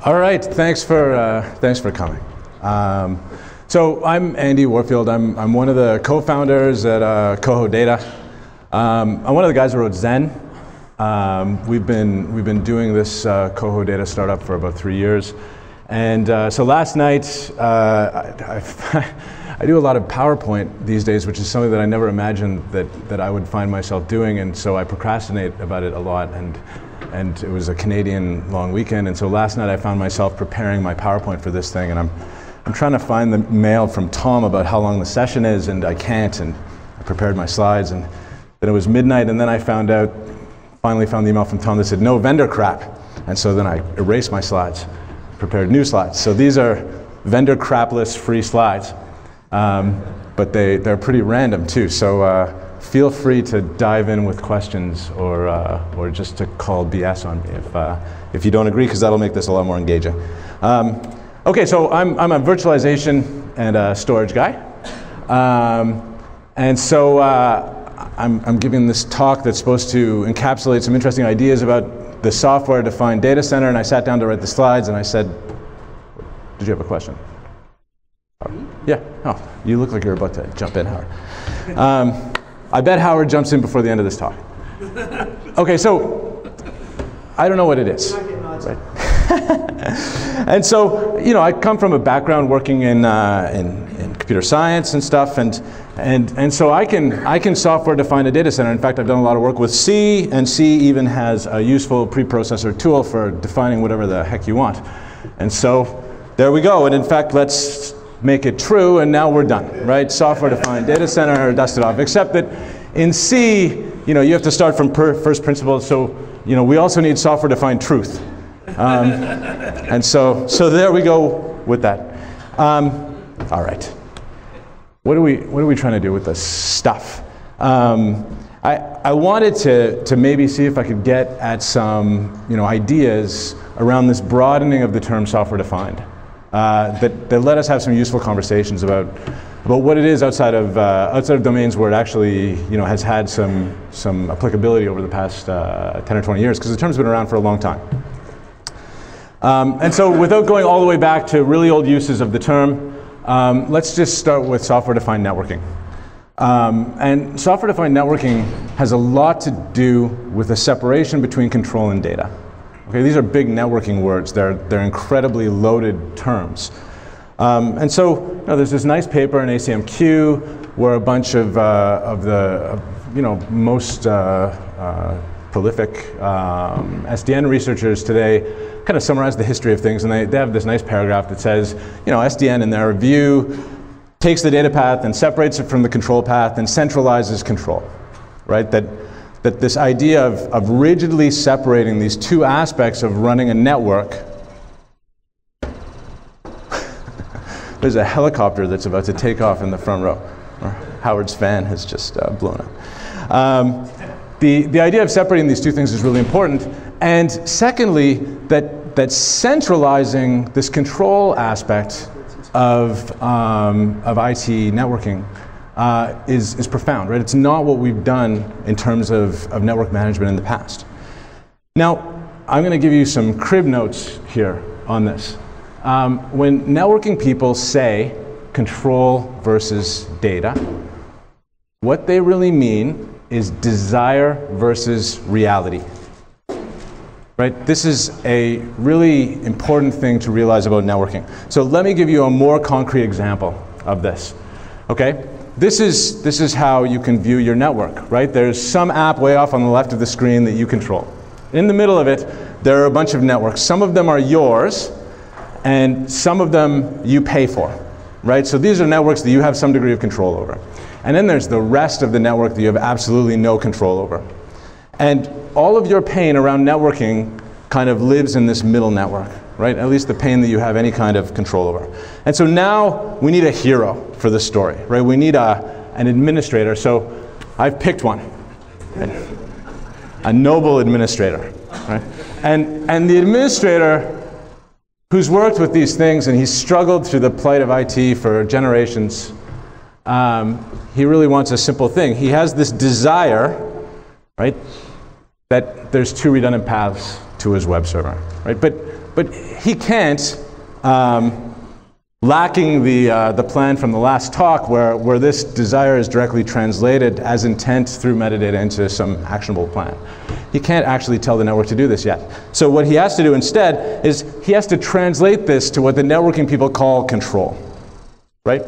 All right, thanks for coming. So I'm Andy Warfield. I'm one of the co-founders at Coho Data. I'm one of the guys who wrote Zen. We've been doing this Coho Data startup for about 3 years, and so last night I do a lot of PowerPoint these days, which is something that I never imagined that I would find myself doing, and so I procrastinate about it a lot. And it was a Canadian long weekend, and so last night I found myself preparing my PowerPoint for this thing, and I'm trying to find the mail from Tom about how long the session is, and I can't, and I prepared my slides, and then it was midnight, and then I finally found the email from Tom that said no vendor crap, and so then I erased my slides, prepared new slides. So these are vendor crapless free slides, but they're pretty random too, so feel free to dive in with questions or just to call BS on me if you don't agree, because that'll make this a lot more engaging. Okay, so I'm a virtualization and a storage guy, and so I'm giving this talk that's supposed to encapsulate some interesting ideas about the software-defined data center, and I sat down to write the slides, and I said, "Did you have a question?" Yeah. Oh, you look like you're about to jump in, Howard. I bet Howard jumps in before the end of this talk. Okay, so I don't know what it is. Right? And so, you know, I come from a background working in computer science and stuff, and so I can software define a data center. In fact, I've done a lot of work with C, and C even has a useful preprocessor tool for defining whatever the heck you want. And so there we go. And in fact, let's make it true, and now we're done, right? Software-defined data center, dust it off. Except that in C, you know, you have to start from first principles. So, you know, we also need software-defined truth, and so there we go with that. All right, what are we trying to do with this stuff? I wanted to maybe see if I could get at some ideas around this broadening of the term software-defined. That let us have some useful conversations about what it is outside of domains where it actually has had some applicability over the past 10 or 20 years, because the term's been around for a long time. And so without going all the way back to really old uses of the term, let's just start with software-defined networking. And software-defined networking has a lot to do with the separation between control and data. Okay, these are big networking words. They're incredibly loaded terms. And so there's this nice paper in ACMQ where a bunch of the most prolific SDN researchers today kind of summarize the history of things, and they have this nice paragraph that says, SDN in their review takes the data path and separates it from the control path and centralizes control, right? That this idea of rigidly separating these two aspects of running a network. There's a helicopter that's about to take off in the front row. Howard's fan has just blown up. The idea of separating these two things is really important. And secondly, that centralizing this control aspect of IT networking is profound, right? It's not what we've done in terms of network management in the past. Now, I'm going to give you some crib notes here on this. When networking people say control versus data, what they really mean is desire versus reality, right? This is a really important thing to realize about networking. So let me give you a more concrete example of this, okay? This is how you can view your network, right? There's some app way off on the left of the screen that you control. In the middle of it, there are a bunch of networks. Some of them are yours, and some of them you pay for, right? So these are networks that you have some degree of control over. And then there's the rest of the network that you have absolutely no control over. And all of your pain around networking kind of lives in this middle network, right? At least the pain that you have any kind of control over. And so now we need a hero for the story, right? We need an administrator. So I've picked one, right? A noble administrator, right? And the administrator who's worked with these things and he's struggled through the plight of IT for generations, he really wants a simple thing. He has this desire, right, that there's two redundant paths to his web server, right? But But he can't, lacking the plan from the last talk where this desire is directly translated as intent through metadata into some actionable plan. He can't actually tell the network to do this yet. So what he has to do instead is he has to translate this to what the networking people call control, right?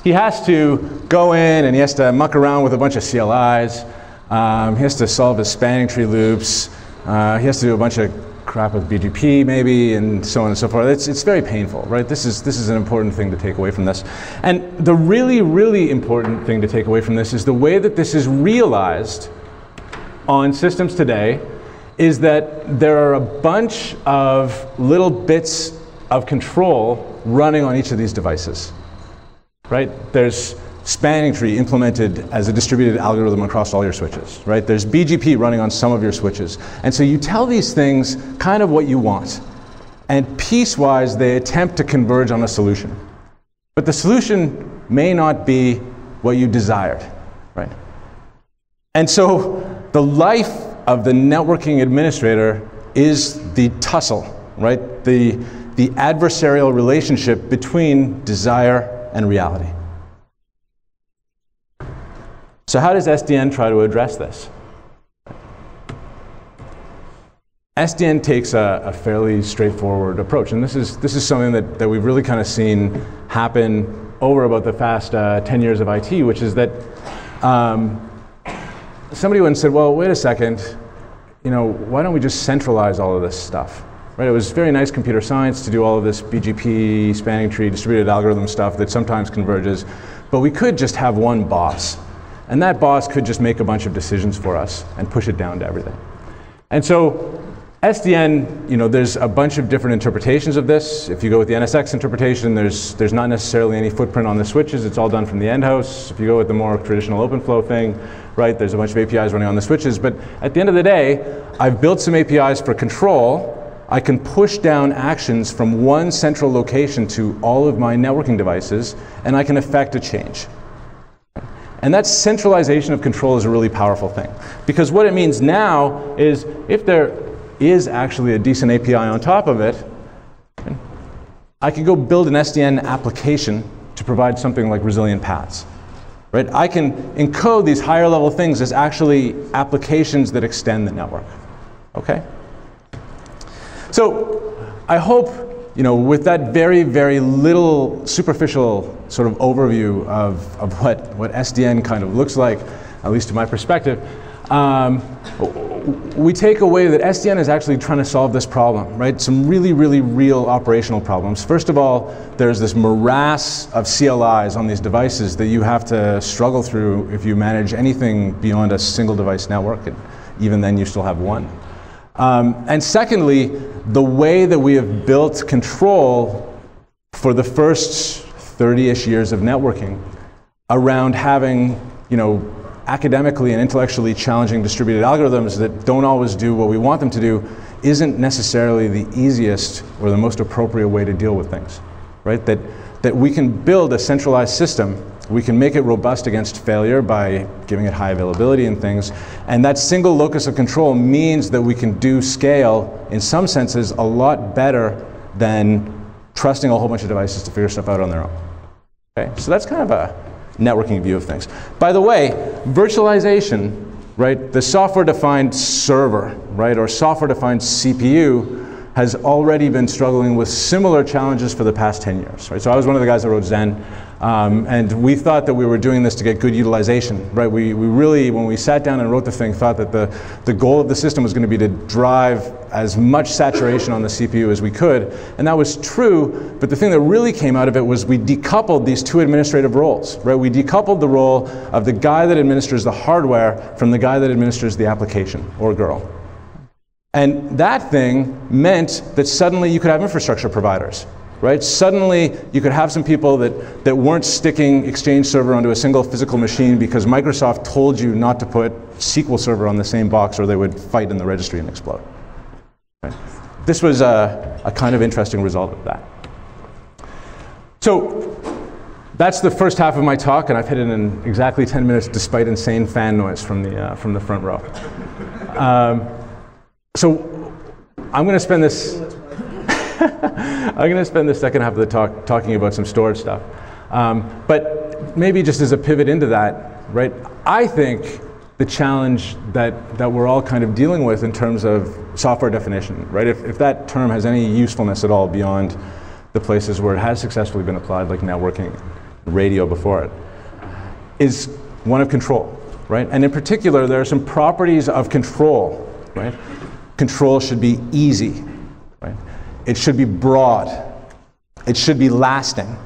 He has to go in and he has to muck around with a bunch of CLIs. He has to solve his spanning tree loops. He has to do a bunch of crap with BGP maybe, and so on and so forth. It's very painful, right? This is an important thing to take away from this. And the really, really important thing to take away from this is the way that this is realized on systems today is that there are a bunch of little bits of control running on each of these devices, right? There's spanning tree implemented as a distributed algorithm across all your switches, right? There's BGP running on some of your switches. And so you tell these things kind of what you want. And piecewise, they attempt to converge on a solution. But the solution may not be what you desired, right? And so the life of the networking administrator is the tussle, right? The adversarial relationship between desire and reality. So how does SDN try to address this? SDN takes a fairly straightforward approach, and this is something that we've really kind of seen happen over about the past 10 years of IT, which is that somebody went and said, well, wait a second, you know, why don't we just centralize all of this stuff? Right? It was very nice computer science to do all of this BGP, spanning tree, distributed algorithm stuff that sometimes converges, but we could just have one boss. And that boss could just make a bunch of decisions for us and push it down to everything. And so SDN, you know, there's a bunch of different interpretations of this. If you go with the NSX interpretation, there's not necessarily any footprint on the switches. It's all done from the end house. If you go with the more traditional OpenFlow thing, right, there's a bunch of APIs running on the switches. But at the end of the day, I've built some APIs for control. I can push down actions from one central location to all of my networking devices, and I can effect a change. And that centralization of control is a really powerful thing. Because what it means now is if there is actually a decent API on top of it, I can go build an SDN application to provide something like resilient paths. Right? I can encode these higher level things as actually applications that extend the network. Okay? So I hope, you know, with that very, very little superficial sort of overview of what SDN kind of looks like, at least to my perspective, we take away that SDN is actually trying to solve this problem, right? Some really, really real operational problems. First of all, there's this morass of CLIs on these devices that you have to struggle through if you manage anything beyond a single device network, and even then you still have one. And secondly, the way that we have built control for the first 30-ish years of networking around having, you know, academically and intellectually challenging distributed algorithms that don't always do what we want them to do isn't necessarily the easiest or the most appropriate way to deal with things, right? That we can build a centralized system, we can make it robust against failure by giving it high availability and things, and that single locus of control means that we can do scale, in some senses, a lot better than trusting a whole bunch of devices to figure stuff out on their own. Okay, so that's kind of a networking view of things. By the way, virtualization, right, the software-defined server, right, or software-defined CPU has already been struggling with similar challenges for the past 10 years, right? So I was one of the guys that wrote Zen, and we thought that we were doing this to get good utilization, right? We really, when we sat down and wrote the thing, thought that the goal of the system was going to be to drive as much saturation on the CPU as we could, and that was true, but the thing that really came out of it was we decoupled these two administrative roles, right? We decoupled the role of the guy that administers the hardware from the guy that administers the application, or girl. And that thing meant that suddenly you could have infrastructure providers, right? Suddenly you could have some people that weren't sticking Exchange Server onto a single physical machine because Microsoft told you not to put SQL Server on the same box or they would fight in the registry and explode. Right? This was a kind of interesting result of that. So that's the first half of my talk, and I've hit it in exactly 10 minutes despite insane fan noise from the front row. So I'm going to spend this I'm going to spend the second half of the talk talking about some storage stuff. But maybe just as a pivot into that, right? I think the challenge that we're all kind of dealing with in terms of software definition, right? If that term has any usefulness at all beyond the places where it has successfully been applied, like networking, radio before it, is one of control, right? And in particular, there are some properties of control, right? Control should be easy, right? It should be broad. It should be lasting.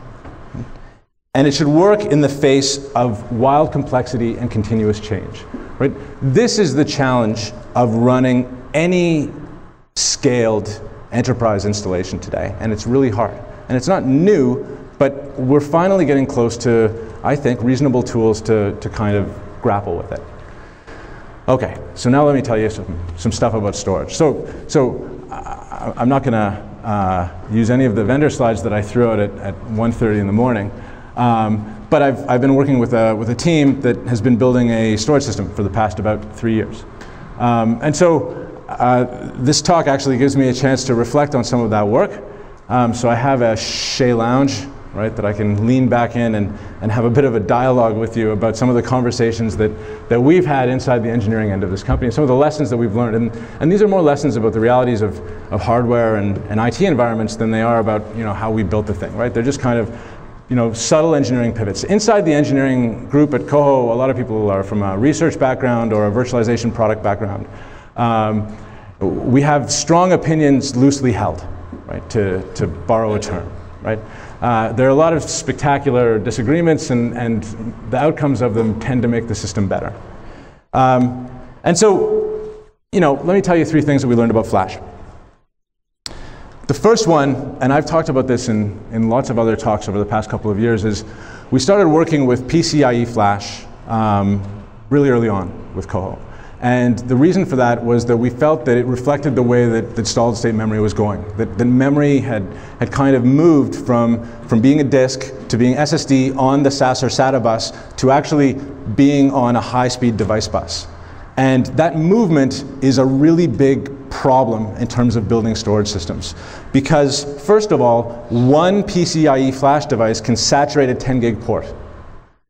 And it should work in the face of wild complexity and continuous change, right? This is the challenge of running any scaled enterprise installation today, and it's really hard. And it's not new, but we're finally getting close to, I think, reasonable tools to kind of grapple with it. Okay, so now let me tell you some stuff about storage. So I'm not going to use any of the vendor slides that I threw out at 1:30 in the morning. But I've been working with a team that has been building a storage system for the past about 3 years. And so this talk actually gives me a chance to reflect on some of that work. So I have a Shea Lounge, right, that I can lean back in and have a bit of a dialogue with you about some of the conversations that we've had inside the engineering end of this company, and some of the lessons that we've learned. And these are more lessons about the realities of hardware and IT environments than they are about, you know, how we built the thing, right? They're just kind of, you know, subtle engineering pivots. Inside the engineering group at Coho, a lot of people are from a research background or a virtualization product background. We have strong opinions loosely held, right, to borrow a term, right? There are a lot of spectacular disagreements, and the outcomes of them tend to make the system better. And so, you know, let me tell you 3 things that we learned about Flash. The first one, and I've talked about this in lots of other talks over the past couple of years, is we started working with PCIe Flash really early on with Coho. And the reason for that was that we felt that it reflected the way that solid-state memory was going. That the memory had kind of moved from being a disk to being SSD on the SAS or SATA bus to actually being on a high-speed device bus. And that movement is a really big problem in terms of building storage systems. Because, first of all, one PCIe Flash device can saturate a 10 gig port.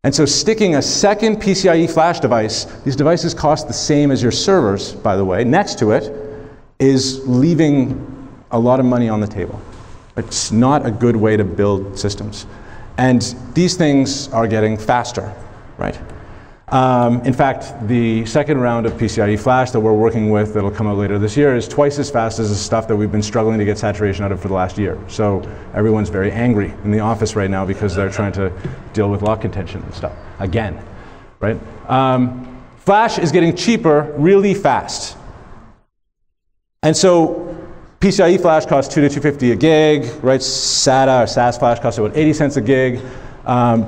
And so sticking a second PCIe Flash device, these devices cost the same as your servers, by the way, next to it, is leaving a lot of money on the table. It's not a good way to build systems. And these things are getting faster, right? In fact, the second round of PCIe Flash that we're working with that'll come out later this year is twice as fast as the stuff that we've been struggling to get saturation out of for the last year. So everyone's very angry in the office right now because they're trying to deal with lock contention and stuff again, right? Flash is getting cheaper really fast. And so PCIe Flash costs $2 to $250 a gig, right? SATA or SAS Flash costs about 80 cents a gig.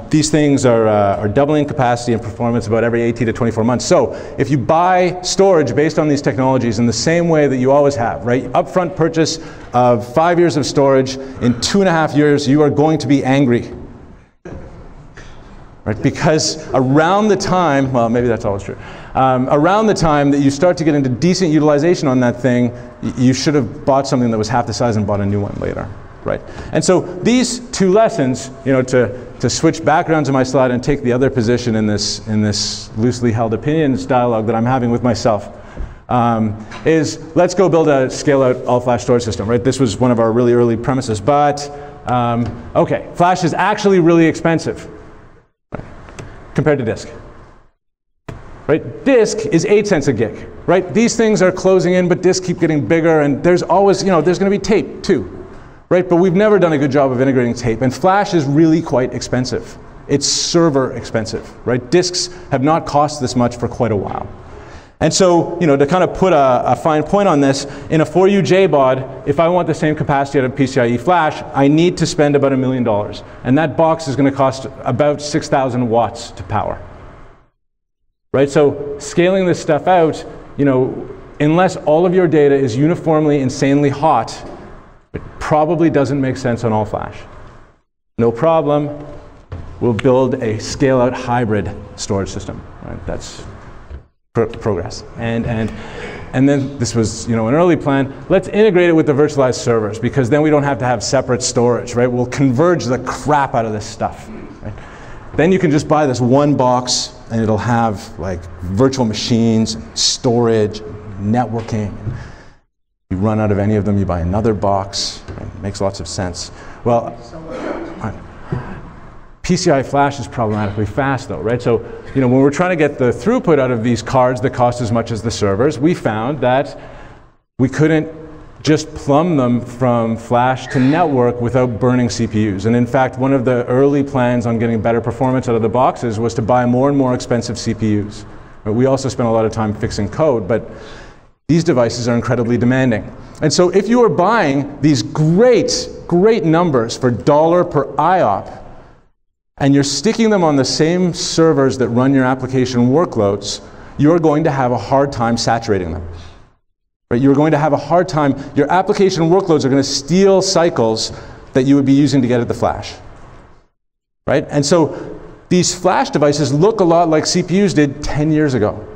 These things are doubling capacity and performance about every 18 to 24 months. So if you buy storage based on these technologies in the same way that you always have, right? Upfront purchase of 5 years of storage, in 2.5 years you are going to be angry. Right? Because around the time, well, maybe that's always true, around the time that you start to get into decent utilization on that thing, you should have bought something that was half the size and bought a new one later. Right? And so these 2 lessons, you know, to switch backgrounds in my slide and take the other position in this loosely held opinions dialogue that I'm having with myself, is let's go build a scale-out all-flash storage system. Right? This was one of our really early premises. But okay, Flash is actually really expensive, right, compared to disk. Right? Disk is 8 cents a gig. Right? These things are closing in, but disks keep getting bigger, and there's always, you know, there's going to be tape too. Right, but we've never done a good job of integrating tape, and Flash is really quite expensive. It's server expensive, right? Disks have not cost this much for quite a while. And so, you know, to kind of put a fine point on this, in a 4U JBOD, if I want the same capacity out of PCIe Flash, I need to spend about $1 million. And that box is going to cost about 6,000 watts to power. Right, so scaling this stuff out, you know, unless all of your data is uniformly insanely hot, it probably doesn't make sense on all Flash. No problem. We'll build a scale-out hybrid storage system. Right? That's progress. And And then this was, an early plan. Let's integrate it with the virtualized servers, because then we don't have to have separate storage, right? We'll converge the crap out of this stuff, right? Then you can just buy this one box, and it'll have like virtual machines, and storage, and networking. You run out of any of them, you buy another box. Right? It makes lots of sense. Well, PCI Flash is problematically fast though, right? So, when we're trying to get the throughput out of these cards that cost as much as the servers, we found that we couldn't just plumb them from flash to network without burning CPUs. And in fact, one of the early plans on getting better performance out of the boxes was to buy more and more expensive CPUs. But we also spent a lot of time fixing code, but these devices are incredibly demanding. And so if you are buying these great numbers for dollar per IOP, and you're sticking them on the same servers that run your application workloads, you're going to have a hard time saturating them. Right? You're going to have a hard time, your application workloads are going to steal cycles that you would be using to get at the flash. Right? And so these flash devices look a lot like CPUs did 10 years ago.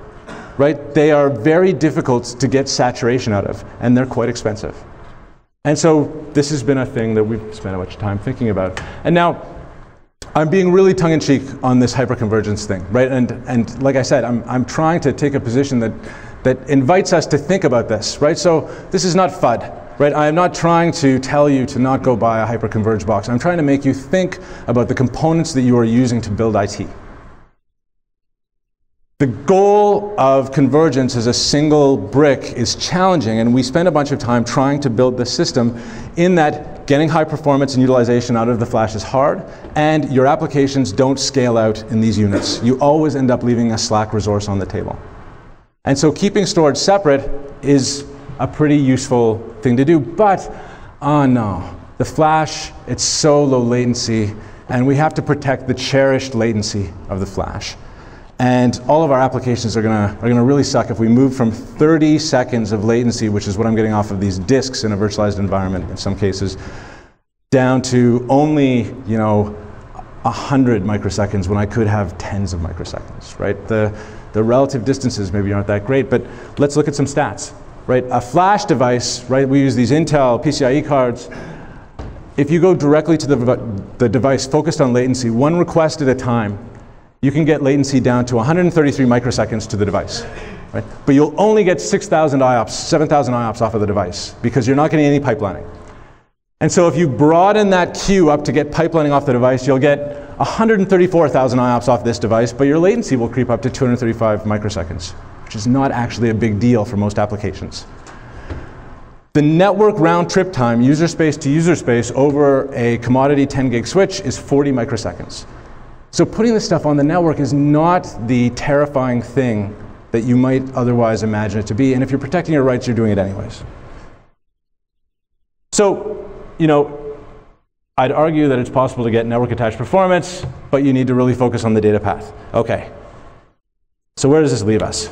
Right? They are very difficult to get saturation out of, and they're quite expensive. And so this has been a thing that we've spent a bunch of time thinking about. And now, I'm being really tongue-in-cheek on this hyperconvergence thing, right? And like I said, I'm trying to take a position that invites us to think about this, right? So this is not FUD, right? I am not trying to tell you to not go buy a hyperconverged box. I'm trying to make you think about the components that you are using to build IT. The goal of convergence as a single brick is challenging, and we spend a bunch of time trying to build the system in that getting high performance and utilization out of the flash is hard, and your applications don't scale out in these units. You always end up leaving a slack resource on the table. And so keeping storage separate is a pretty useful thing to do, but, oh no, the flash, it's so low latency, and we have to protect the cherished latency of the flash. And all of our applications are gonna really suck if we move from 30 seconds of latency, which is what I'm getting off of these disks in a virtualized environment in some cases, down to only 100 microseconds when I could have tens of microseconds, right? The relative distances maybe aren't that great, but let's look at some stats, right? A flash device, right? We use these Intel PCIe cards. If you go directly to the device focused on latency, one request at a time, you can get latency down to 133 microseconds to the device, right? But you'll only get 6,000 IOPS, 7,000 IOPS off of the device because you're not getting any pipelining. And so if you broaden that queue up to get pipelining off the device, you'll get 134,000 IOPS off this device, but your latency will creep up to 235 microseconds, which is not actually a big deal for most applications. The network round trip time, user space to user space, over a commodity 10 gig switch is 40 microseconds. So putting this stuff on the network is not the terrifying thing that you might otherwise imagine it to be. And if you're protecting your rights, you're doing it anyways. So, I'd argue that it's possible to get network attached performance, but you need to really focus on the data path. Okay. So where does this leave us?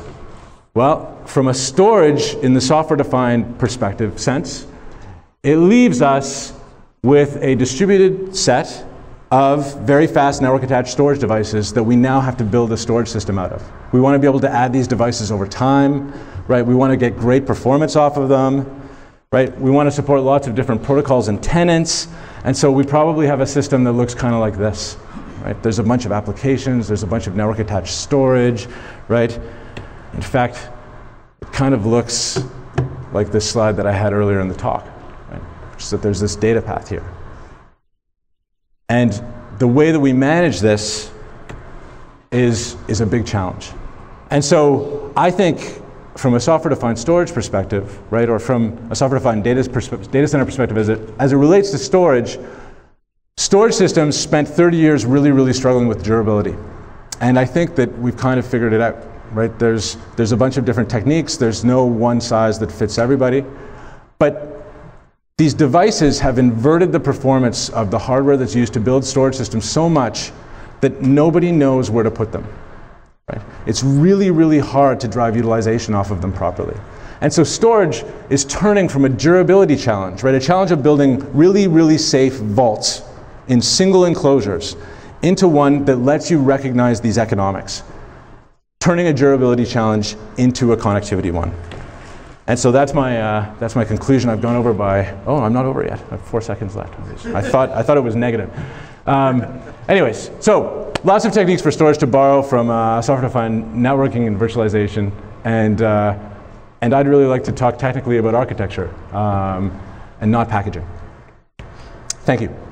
Well, from a storage in the software-defined perspective sense, it leaves us with a distributed set of very fast network-attached storage devices that we now have to build a storage system out of. We want to be able to add these devices over time, right? We want to get great performance off of them, right? We want to support lots of different protocols and tenants, and so we probably have a system that looks kind of like this, right? There's a bunch of applications, there's a bunch of network-attached storage, right? In fact, it kind of looks like this slide that I had earlier in the talk, right? Just that there's this data path here. And the way that we manage this is a big challenge. And so I think from a software-defined storage perspective, right, or from a software-defined data center perspective as it relates to storage systems spent 30 years really struggling with durability. And I think that we've kind of figured it out, right? There's a bunch of different techniques. There's no one size that fits everybody. But these devices have inverted the performance of the hardware that's used to build storage systems so much that nobody knows where to put them. Right? It's really hard to drive utilization off of them properly. And so storage is turning from a durability challenge, right? A challenge of building really safe vaults in single enclosures into one that lets you recognize these economics, turning a durability challenge into a connectivity one. And so that's my conclusion. I've gone over by, oh, I'm not over yet. I have 4 seconds left. I thought it was negative. Anyways, so lots of techniques for storage to borrow from software-defined networking and virtualization. And I'd really like to talk technically about architecture and not packaging. Thank you.